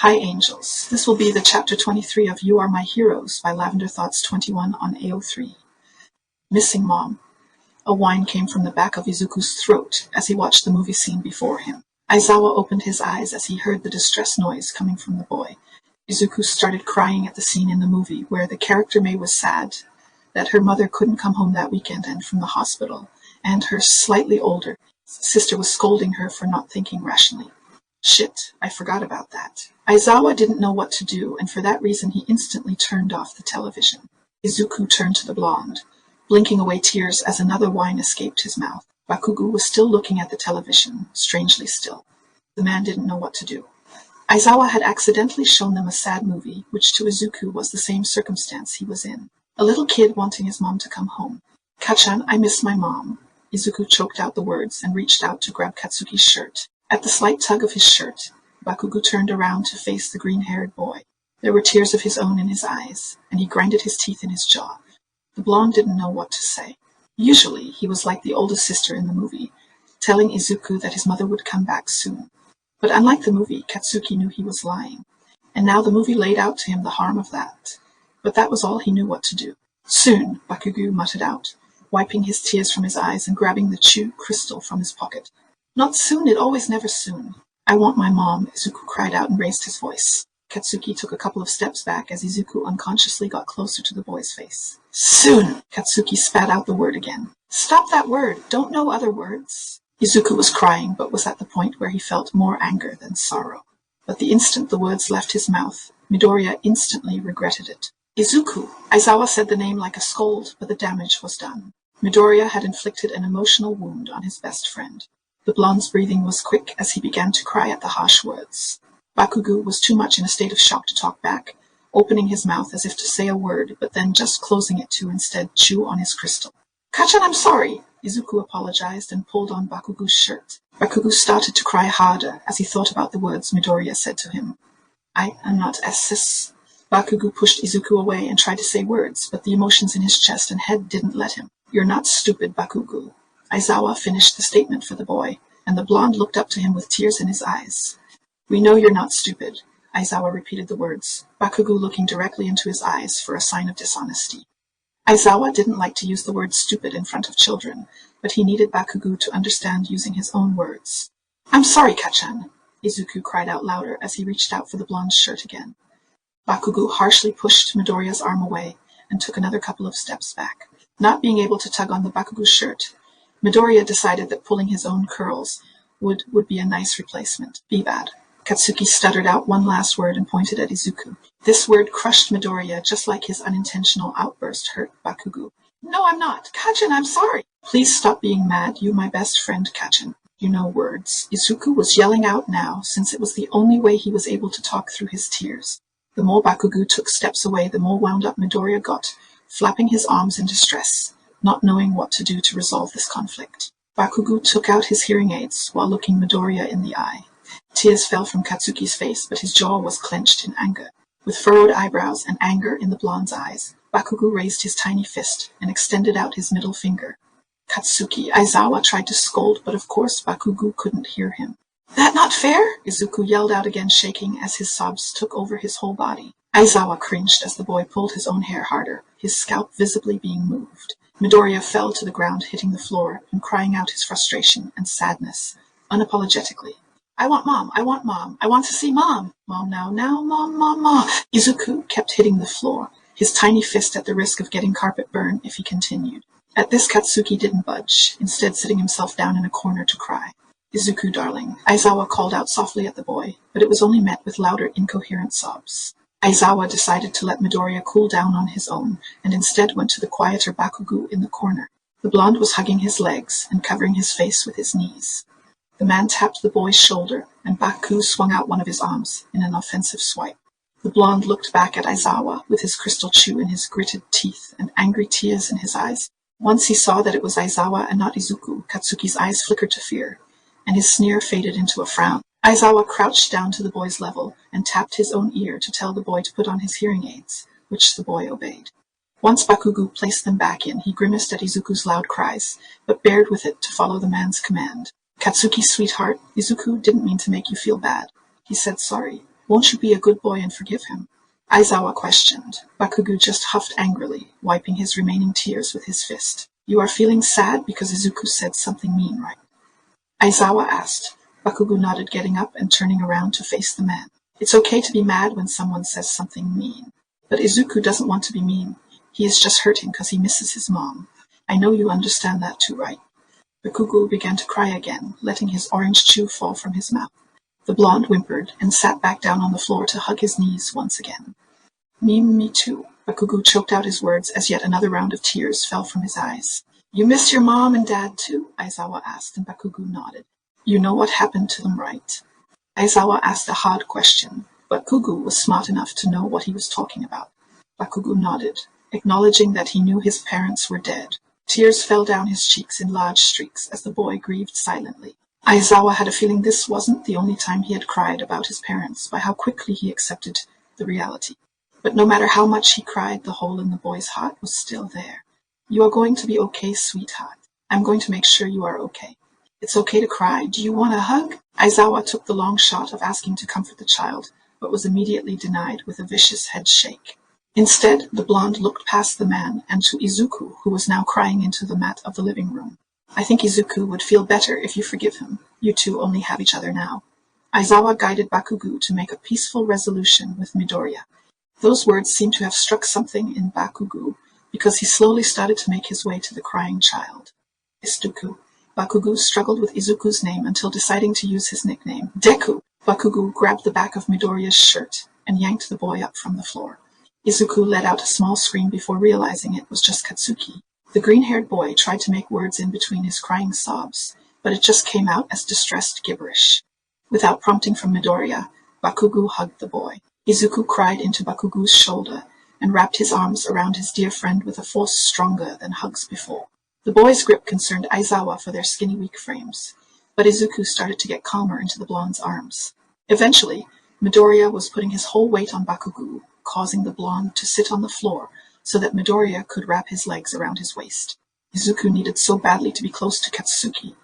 Hi Angels, this will be the chapter 23 of You Are My Heroes by Lavender Thoughts 21 on AO3. Missing Mom. A whine came from the back of Izuku's throat as he watched the movie scene before him. Aizawa opened his eyes as he heard the distress noise coming from the boy. Izuku started crying at the scene in the movie where the character Mei was sad that her mother couldn't come home that weekend and from the hospital, and her slightly older sister was scolding her for not thinking rationally. Shit, I forgot about that. Aizawa didn't know what to do, and for that reason he instantly turned off the television. Izuku turned to the blonde, blinking away tears as another whine escaped his mouth. Bakugo was still looking at the television, strangely still. The man didn't know what to do. Aizawa had accidentally shown them a sad movie, which to Izuku was the same circumstance he was in. A little kid wanting his mom to come home. Kachan, I miss my mom. Izuku choked out the words and reached out to grab Katsuki's shirt. At the slight tug of his shirt, Bakugo turned around to face the green-haired boy. There were tears of his own in his eyes, and he grinded his teeth in his jaw. The blonde didn't know what to say. Usually, he was like the oldest sister in the movie, telling Izuku that his mother would come back soon. But unlike the movie, Katsuki knew he was lying, and now the movie laid out to him the harm of that. But that was all he knew what to do. Soon, Bakugo muttered out, wiping his tears from his eyes and grabbing the Chu crystal from his pocket. Not soon, it always never soon. I want my mom, Izuku cried out and raised his voice. Katsuki took a couple of steps back as Izuku unconsciously got closer to the boy's face. Soon! Katsuki spat out the word again. Stop that word! Don't know other words! Izuku was crying, but was at the point where he felt more anger than sorrow. But the instant the words left his mouth, Midoriya instantly regretted it. Izuku! Aizawa said the name like a scold, but the damage was done. Midoriya had inflicted an emotional wound on his best friend. The blonde's breathing was quick as he began to cry at the harsh words. Bakugo was too much in a state of shock to talk back, opening his mouth as if to say a word, but then just closing it to instead chew on his crystal. Kachan, I'm sorry! Izuku apologized and pulled on Bakugo's shirt. Bakugo started to cry harder as he thought about the words Midoriya said to him. I am not sis. Bakugo pushed Izuku away and tried to say words, but the emotions in his chest and head didn't let him. You're not stupid, Bakugo. Aizawa finished the statement for the boy, and the blonde looked up to him with tears in his eyes. We know you're not stupid, Aizawa repeated the words, Bakugo looking directly into his eyes for a sign of dishonesty. Aizawa didn't like to use the word stupid in front of children, but he needed Bakugo to understand using his own words. I'm sorry, Kachan, Izuku cried out louder as he reached out for the blonde's shirt again. Bakugo harshly pushed Midoriya's arm away and took another couple of steps back. Not being able to tug on the Bakugo's shirt, Midoriya decided that pulling his own curls would be a nice replacement. Be bad. Katsuki stuttered out one last word and pointed at Izuku. This word crushed Midoriya just like his unintentional outburst hurt Bakugo. No, I'm not. Kachan, I'm sorry. Please stop being mad. You my best friend, Kachan. You know words. Izuku was yelling out now, since it was the only way he was able to talk through his tears. The more Bakugo took steps away, the more wound up Midoriya got, flapping his arms in distress, not knowing what to do to resolve this conflict. Bakugo took out his hearing aids while looking Midoriya in the eye. Tears fell from Katsuki's face, but his jaw was clenched in anger. With furrowed eyebrows and anger in the blonde's eyes, Bakugo raised his tiny fist and extended out his middle finger. Katsuki, Aizawa tried to scold, but of course Bakugo couldn't hear him. That not fair? Izuku yelled out again, shaking as his sobs took over his whole body. Aizawa cringed as the boy pulled his own hair harder, his scalp visibly being moved. Midoriya fell to the ground, hitting the floor and crying out his frustration and sadness, unapologetically. I want mom, I want mom, I want to see mom. Mom now, mom, mom, mom. Izuku kept hitting the floor, his tiny fist at the risk of getting carpet burn if he continued. At this, Katsuki didn't budge, instead sitting himself down in a corner to cry. Izuku, darling, Aizawa called out softly at the boy, but it was only met with louder, incoherent sobs. Aizawa decided to let Midoriya cool down on his own, and instead went to the quieter Bakugo in the corner. The blonde was hugging his legs and covering his face with his knees. The man tapped the boy's shoulder, and Bakugo swung out one of his arms in an offensive swipe. The blonde looked back at Aizawa with his crystal chew in his gritted teeth and angry tears in his eyes. Once he saw that it was Aizawa and not Izuku, Katsuki's eyes flickered to fear, and his sneer faded into a frown. Aizawa crouched down to the boy's level and tapped his own ear to tell the boy to put on his hearing aids, which the boy obeyed. Once Bakugo placed them back in, he grimaced at Izuku's loud cries, but bared with it to follow the man's command. Katsuki, sweetheart, Izuku didn't mean to make you feel bad. He said sorry. Won't you be a good boy and forgive him? Aizawa questioned. Bakugu just huffed angrily, wiping his remaining tears with his fist. You are feeling sad because Izuku said something mean, right? Aizawa asked. Bakugu nodded, getting up and turning around to face the man. It's okay to be mad when someone says something mean. But Izuku doesn't want to be mean. He is just hurting because he misses his mom. I know you understand that too, right? Bakugu began to cry again, letting his orange chew fall from his mouth. The blonde whimpered and sat back down on the floor to hug his knees once again. Me too. Bakugu choked out his words as yet another round of tears fell from his eyes. You miss your mom and dad too? Aizawa asked, and Bakugu nodded. You know what happened to them, right? Aizawa asked a hard question, but Bakugu was smart enough to know what he was talking about. Bakugu nodded, acknowledging that he knew his parents were dead. Tears fell down his cheeks in large streaks as the boy grieved silently. Aizawa had a feeling this wasn't the only time he had cried about his parents by how quickly he accepted the reality. But no matter how much he cried, the hole in the boy's heart was still there. You are going to be okay, sweetheart. I'm going to make sure you are okay. It's okay to cry. Do you want a hug? Aizawa took the long shot of asking to comfort the child, but was immediately denied with a vicious head shake. Instead, the blonde looked past the man and to Izuku, who was now crying into the mat of the living room. I think Izuku would feel better if you forgive him. You two only have each other now. Aizawa guided Bakugu to make a peaceful resolution with Midoriya. Those words seemed to have struck something in Bakugu, because he slowly started to make his way to the crying child. Izuku. Bakugu struggled with Izuku's name until deciding to use his nickname, Deku. Bakugu grabbed the back of Midoriya's shirt and yanked the boy up from the floor. Izuku let out a small scream before realizing it was just Katsuki. The green-haired boy tried to make words in between his crying sobs, but it just came out as distressed gibberish. Without prompting from Midoriya, Bakugu hugged the boy. Izuku cried into Bakugu's shoulder and wrapped his arms around his dear friend with a force stronger than hugs before. The boy's grip concerned Aizawa for their skinny, weak frames, but Izuku started to get calmer into the blonde's arms. Eventually, Midoriya was putting his whole weight on Bakugu, causing the blonde to sit on the floor so that Midoriya could wrap his legs around his waist. Izuku needed so badly to be close to Katsuki.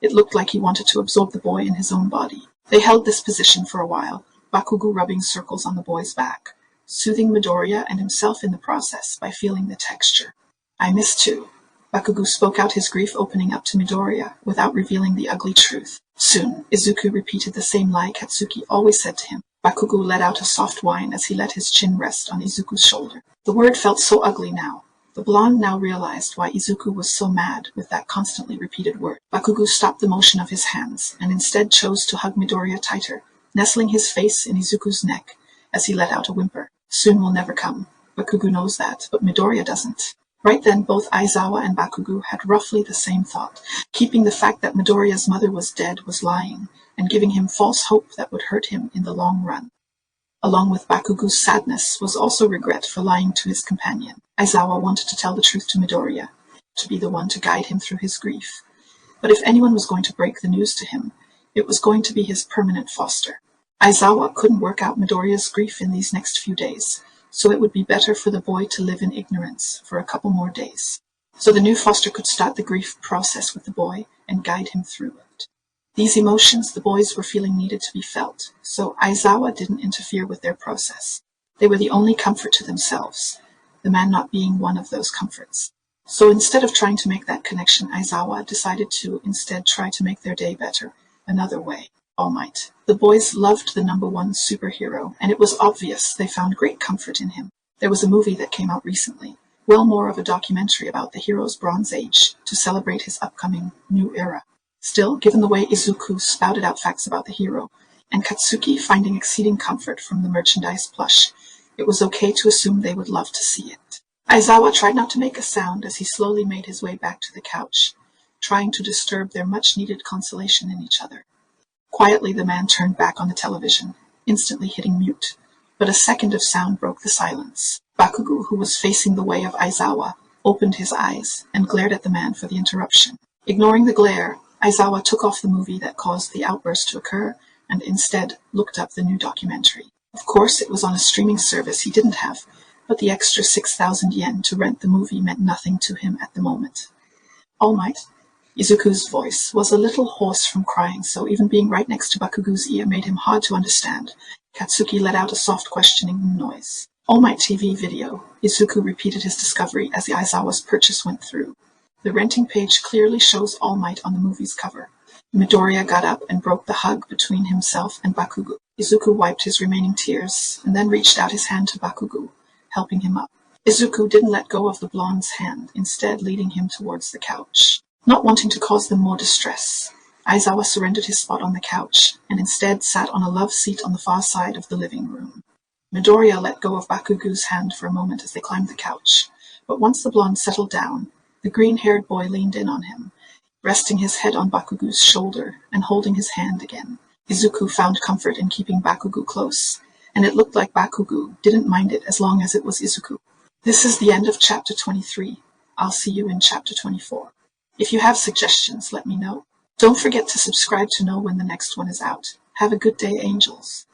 It looked like he wanted to absorb the boy in his own body. They held this position for a while, Bakugu rubbing circles on the boy's back, soothing Midoriya and himself in the process by feeling the texture. I miss too. Bakugu spoke out his grief, opening up to Midoriya without revealing the ugly truth. Soon, Izuku repeated the same lie Katsuki always said to him. Bakugu let out a soft whine as he let his chin rest on Izuku's shoulder. The word felt so ugly now. The blonde now realized why Izuku was so mad with that constantly repeated word. Bakugu stopped the motion of his hands and instead chose to hug Midoriya tighter, nestling his face in Izuku's neck as he let out a whimper. Soon will never come. Bakugu knows that, but Midoriya doesn't. Right then, both Aizawa and Bakugu had roughly the same thought. Keeping the fact that Midoriya's mother was dead was lying, and giving him false hope that would hurt him in the long run. Along with Bakugu's sadness was also regret for lying to his companion. Aizawa wanted to tell the truth to Midoriya, to be the one to guide him through his grief. But if anyone was going to break the news to him, it was going to be his permanent foster. Aizawa couldn't work out Midoriya's grief in these next few days, so it would be better for the boy to live in ignorance for a couple more days, so the new foster could start the grief process with the boy and guide him through it. These emotions the boys were feeling needed to be felt, so Aizawa didn't interfere with their process. They were the only comfort to themselves, the man not being one of those comforts. So instead of trying to make that connection, Aizawa decided to instead try to make their day better, another way. All Might. The boys loved the #1 superhero, and it was obvious they found great comfort in him. There was a movie that came out recently, well more of a documentary about the hero's Bronze Age, to celebrate his upcoming new era. Still, given the way Izuku spouted out facts about the hero, and Katsuki finding exceeding comfort from the merchandise plush, it was okay to assume they would love to see it. Aizawa tried not to make a sound as he slowly made his way back to the couch, trying to disturb their much-needed consolation in each other. Quietly, the man turned back on the television, instantly hitting mute, but a second of sound broke the silence. Bakugu, who was facing the way of Aizawa, opened his eyes and glared at the man for the interruption. Ignoring the glare, Aizawa took off the movie that caused the outburst to occur and instead looked up the new documentary. Of course, it was on a streaming service he didn't have, but the extra 6,000 yen to rent the movie meant nothing to him at the moment. All Might. Izuku's voice was a little hoarse from crying, so even being right next to Bakugu's ear made him hard to understand. Katsuki let out a soft questioning noise. All Might TV video. Izuku repeated his discovery as the Aizawa's purchase went through. The renting page clearly shows All Might on the movie's cover. Midoriya got up and broke the hug between himself and Bakugo. Izuku wiped his remaining tears and then reached out his hand to Bakugo, helping him up. Izuku didn't let go of the blonde's hand, instead leading him towards the couch. Not wanting to cause them more distress, Aizawa surrendered his spot on the couch and instead sat on a love seat on the far side of the living room. Midoriya let go of Bakugo's hand for a moment as they climbed the couch, but once the blonde settled down, the green-haired boy leaned in on him, resting his head on Bakugo's shoulder and holding his hand again. Izuku found comfort in keeping Bakugo close, and it looked like Bakugo didn't mind it as long as it was Izuku. This is the end of Chapter 23. I'll see you in Chapter 24. If you have suggestions, let me know. Don't forget to subscribe to know when the next one is out. Have a good day, angels.